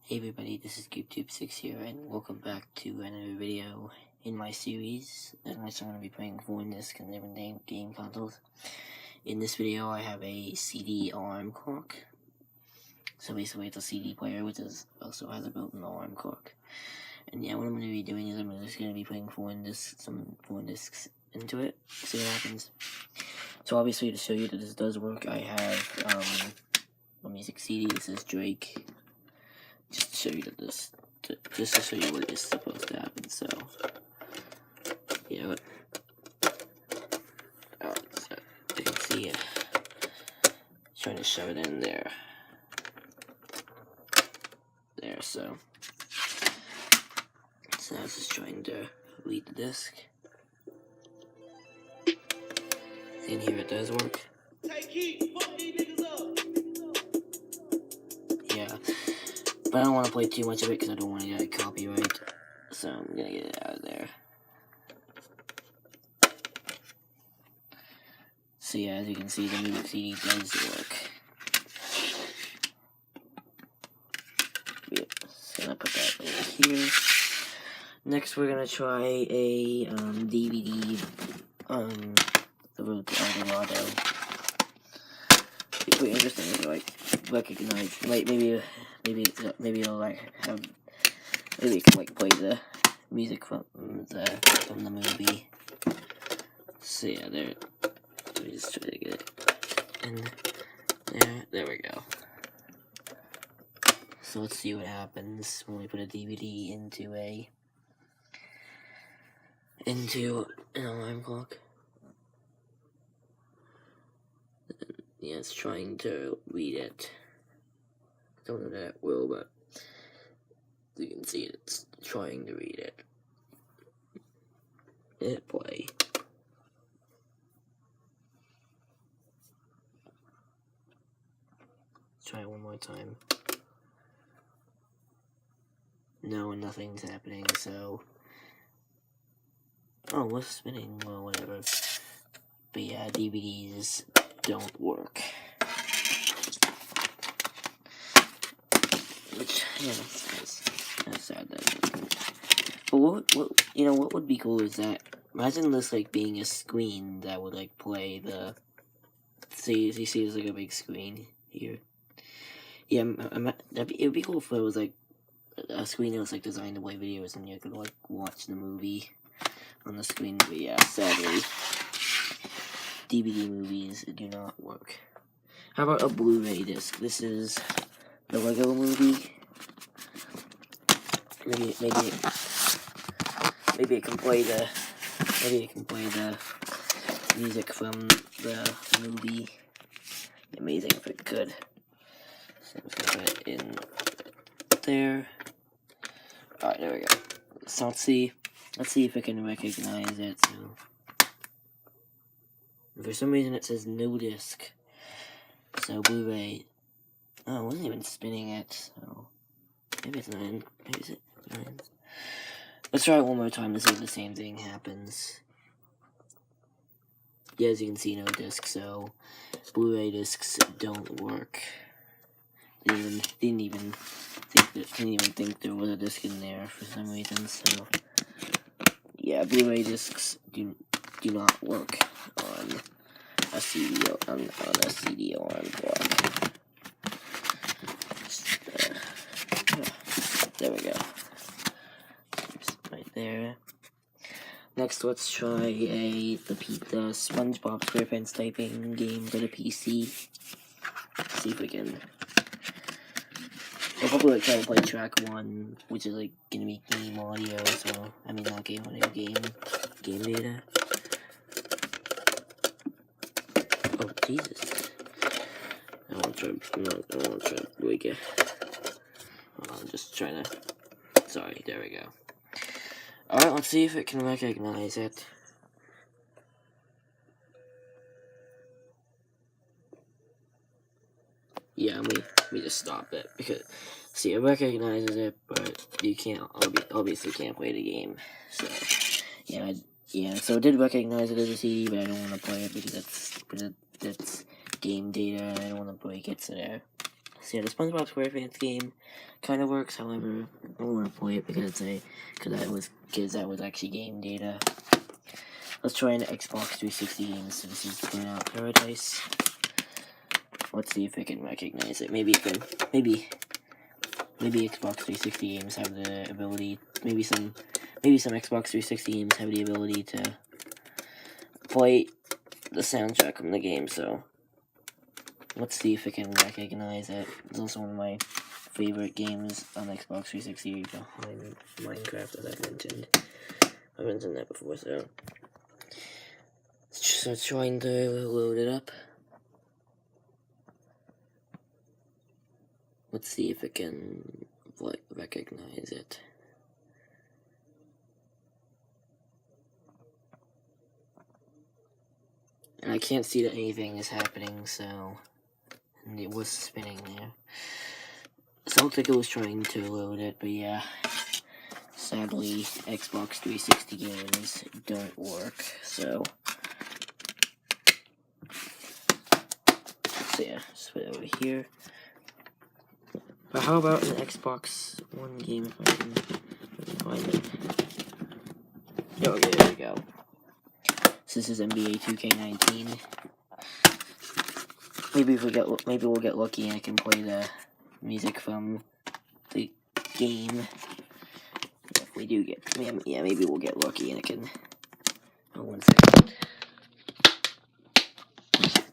Hey everybody, this is CubeTube6 here, and welcome back to another video in my series in which I'm going to be playing foreign disc and different game consoles. In this video, I have a CD alarm clock. So basically, it's a CD player, which also has a built-in alarm clock. And yeah, what I'm going to be doing is I'm just going to be putting some foreign discs into it, see what happens. So obviously, to show you that this does work, I have a music CD. This is Drake. Just to show you that just to show you what is supposed to happen. So, yeah, so you can see it. Trying to shove it in there. So I was just trying to read the disc. And here it does work. Yeah. But I don't want to play too much of it because I don't want to get a copyright. So I'm going to get it out of there. So yeah, as you can see, the music CD does work. Yep, so I'm going to put that over here. Next we're going to try a DVD, the Eldorado. It's pretty interesting to like recognize, like maybe it'll like have, maybe it can like play the music from the movie. So yeah, there. Let me just try to get it in there. There we go. So let's see what happens when we put a DVD into an alarm clock. Yeah, it's trying to read it. Don't know that well, but you can see it's trying to read it. Hit play. Let's try it one more time. No, nothing's happening, so... Oh, what's spinning? Well, whatever. But yeah, DVDs don't work. Which, yeah, that's sad. But what would be cool is that, imagine this, like, being a screen that would, like, play the... See, you see there's, like, a big screen here. Yeah, it would be cool if it was, like, a screen that was, like, designed to play videos and you could, like, watch the movie on the screen. But yeah, sadly, DVD movies do not work. How about a Blu-ray disc? This is the Lego Movie. Maybe it can play the music from the movie. Amazing if it could. So I'm just gonna put it in there. Alright, there we go. So let's see if I can recognize it. So for some reason it says no disc. So Blu-ray. Oh, I wasn't even spinning it. So maybe it's not in. Maybe is it not in? Let's try it one more time to see if the same thing happens. Yeah, as you can see, no disc. So Blu-ray discs don't work. Didn't even think there was a disc in there for some reason. So yeah, Blu-ray discs do not work on a CD alarm clock. There we go. Right there. Next, let's try the SpongeBob SquarePants typing game for the PC. See if we can. I'll probably try to play track 1, which is like gonna be game audio. So I mean not game audio, game data. Oh Jesus! I want to try to wake it. I'm just trying to. Sorry. There we go. Alright, let's see if it can recognize it. Yeah, let me just stop it, because, see, it recognizes it, but you can't, obviously can't play the game, so, yeah, so it did recognize it as a CD, but I don't want to play it, because that's game data, and I don't want to break it, so there. So yeah, the SpongeBob SquarePants game kind of works. However, I don't want to play it because that was actually game data. Let's try an Xbox 360 game. So this is Burnout Paradise. Let's see if it can recognize it. Maybe Xbox 360 games have the ability. Maybe some Xbox 360 games have the ability to play the soundtrack from the game. So let's see if it can recognize it. It's also one of my favorite games on Xbox 360 behind Minecraft, as I've mentioned. I've mentioned that before, so it's trying to load it up. Let's see if it can recognize it. And I can't see that anything is happening, so... And it was spinning there. So it looks like it was trying to load it, but yeah. Sadly, Xbox 360 games don't work, so... So yeah, just put it over here. But how about an Xbox One game if I can find it? Oh, there we go. So this is NBA 2K19. Maybe we'll get lucky and I can play the music from the game. If we do get, yeah, maybe we'll get lucky and I can. Oh, 1 second.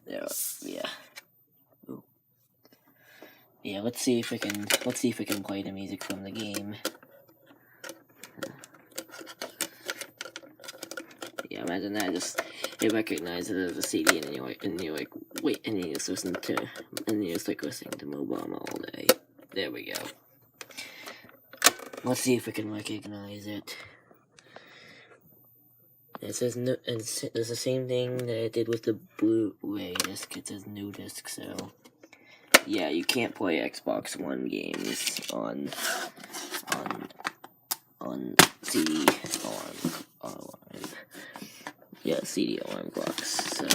There, yeah. Ooh. Yeah, let's see if it can play the music from the game. Yeah, imagine that. It recognizes it as a CD, and you're like, wait, and you just listen to, and you just like listening to Mo Bamba all day. There we go. Let's see if we can recognize it. It says no, and it's the same thing that it did with the Blu-ray disc. It says no disc, so yeah, you can't play Xbox One games on CD CD alarm clocks. So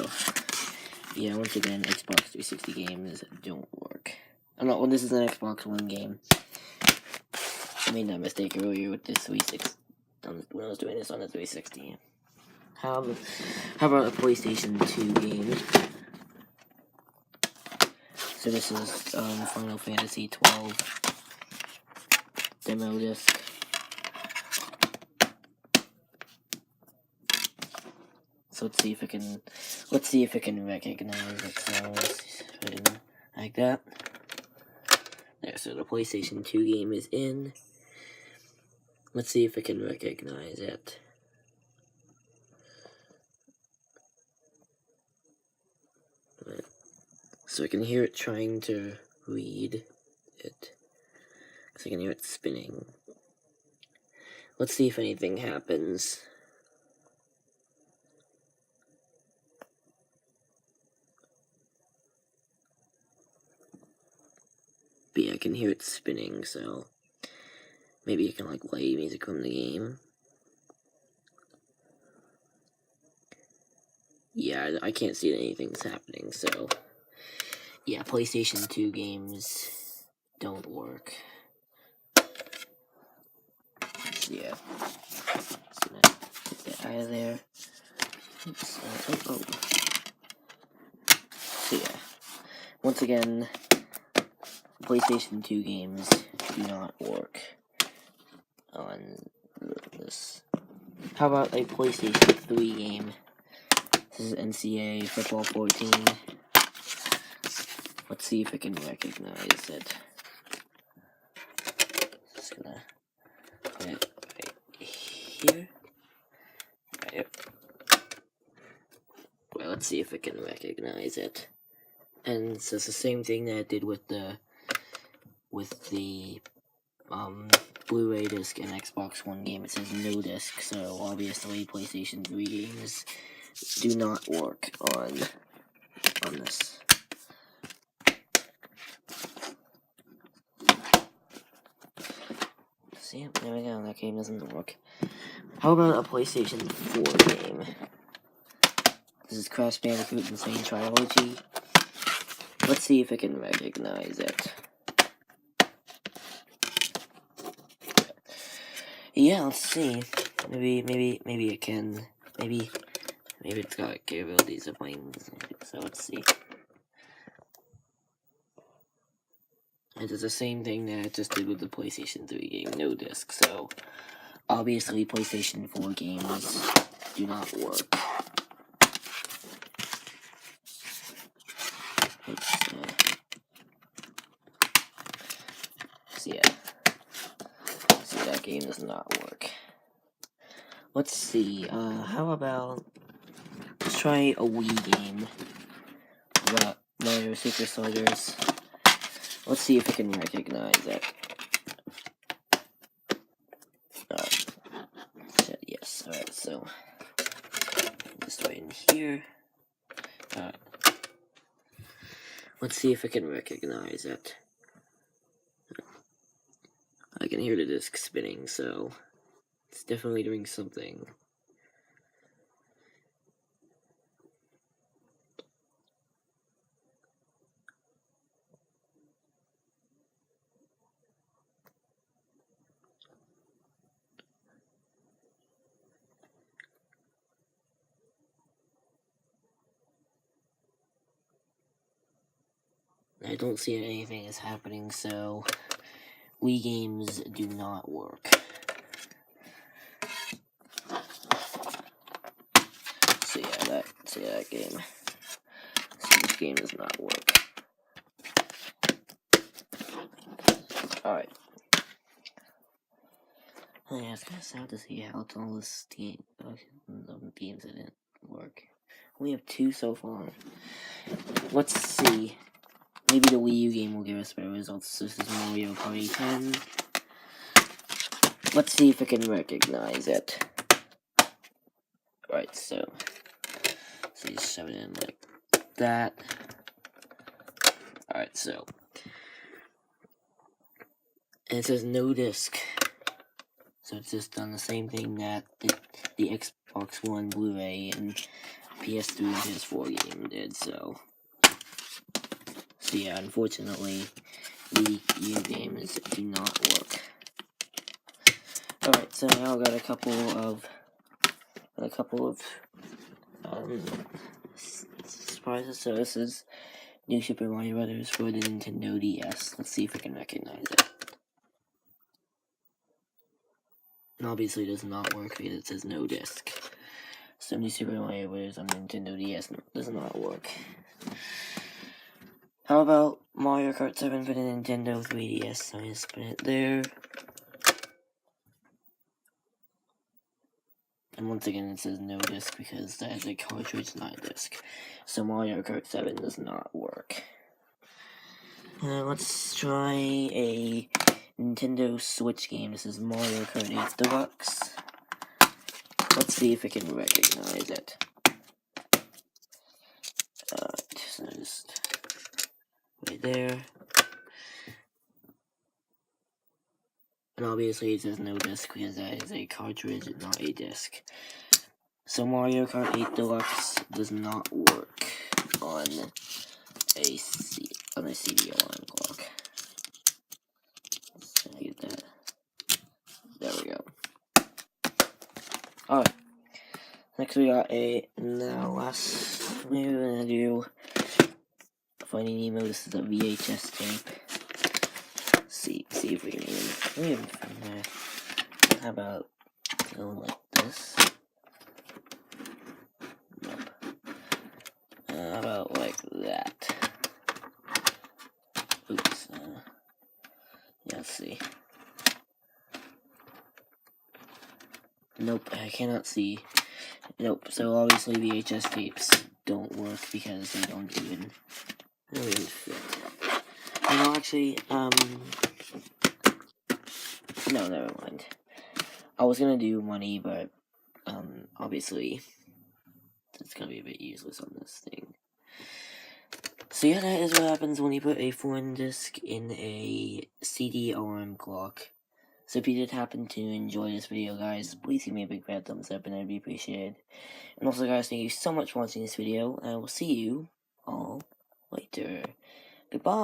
yeah, once again, Xbox 360 games don't work. I'm not. Well, this is an Xbox One game. I made that mistake earlier with this 360 when I was doing this on the 360. How about a PlayStation 2 game? So this is Final Fantasy 12 demo disc. So let's see if it can recognize it. So let's put it in like that. There, so the PlayStation 2 game is in. Let's see if it can recognize it. So I can hear it trying to read it. Because I can hear it spinning. Let's see if anything happens. But yeah, I can hear it spinning, so maybe it can like play music from the game. Yeah, I can't see that anything's happening, so yeah, PlayStation 2 games don't work. So yeah, just gonna get that out of there. Oops, oh. So yeah, once again, PlayStation 2 games do not work on this. How about a PlayStation 3 game? This is NCAA Football 14. Let's see if it can recognize it. Just gonna put it right here. Right. Well, let's see if it can recognize it. And so it's the same thing that it did with the Blu-ray disc and Xbox One game. It says no disc, so obviously PlayStation 3 games do not work on this. See, there we go, that game doesn't work. How about a PlayStation 4 game? This is Crash Bandicoot Insane Trilogy. Let's see if it can recognize it. Yeah, let's see. Maybe it can. Maybe it's got capabilities of playing. So let's see. It does the same thing that it just did with the PlayStation 3 game, no disc. So obviously, PlayStation 4 games do not work. So yeah, that game does not work. Let's see. How about let's try a Wii game. Mario Super Soldiers. Let's see if it can recognize it. Yes. All right. So just right in here. Let's see if it can recognize it. I can hear the disc spinning, so it's definitely doing something. I don't see anything is happening, so Wii games do not work. So yeah, that game. So this game does not work. Alright. Yeah, it's kind of sad to see how all this games didn't work. We have 2 so far. Let's see. Maybe the Wii U game will give us better results. This is Mario Party 10. Let's see if it can recognize it. Right, so you just shove it in like that. Alright, so. And it says no disc. So it's just done the same thing that the Xbox One, Blu-ray, and PS3 and PS4 game did, so yeah, unfortunately, the Wii games do not work. Alright, so now I've got a couple of surprises. So this is New Super Mario Brothers for the Nintendo DS. Let's see if I can recognize it. And obviously it does not work because it says no disc. So New Super Mario Brothers on Nintendo DS does not work. How about Mario Kart 7 for the Nintendo 3DS? So I'm going to spin it there. And once again it says no disc because that is a cartridge, not a disc. So Mario Kart 7 does not work. Let's try a Nintendo Switch game. This is Mario Kart 8 Deluxe. Let's see if it can recognize it. So just right there. And obviously it says no disc because that is a cartridge, not a disc. So Mario Kart 8 Deluxe does not work on a CD-ROM clock. Let's try to get that. There we go. Alright. Next we got maybe we're gonna do Finding Nemo. This is a VHS tape. See if we can even find that. How about going like this? Nope. How about like that? Oops. Yeah, let's see. Nope, I cannot see. Nope, so obviously VHS tapes don't work because they don't even fit. No, actually, no, never mind. I was gonna do money, but, obviously, it's gonna be a bit useless on this thing. So yeah, that is what happens when you put a foreign disc in a CD-ROM clock. So if you did happen to enjoy this video, guys, please give me a big fat thumbs up and I'd be appreciated. And also, guys, thank you so much for watching this video, and I will see you all later. Goodbye!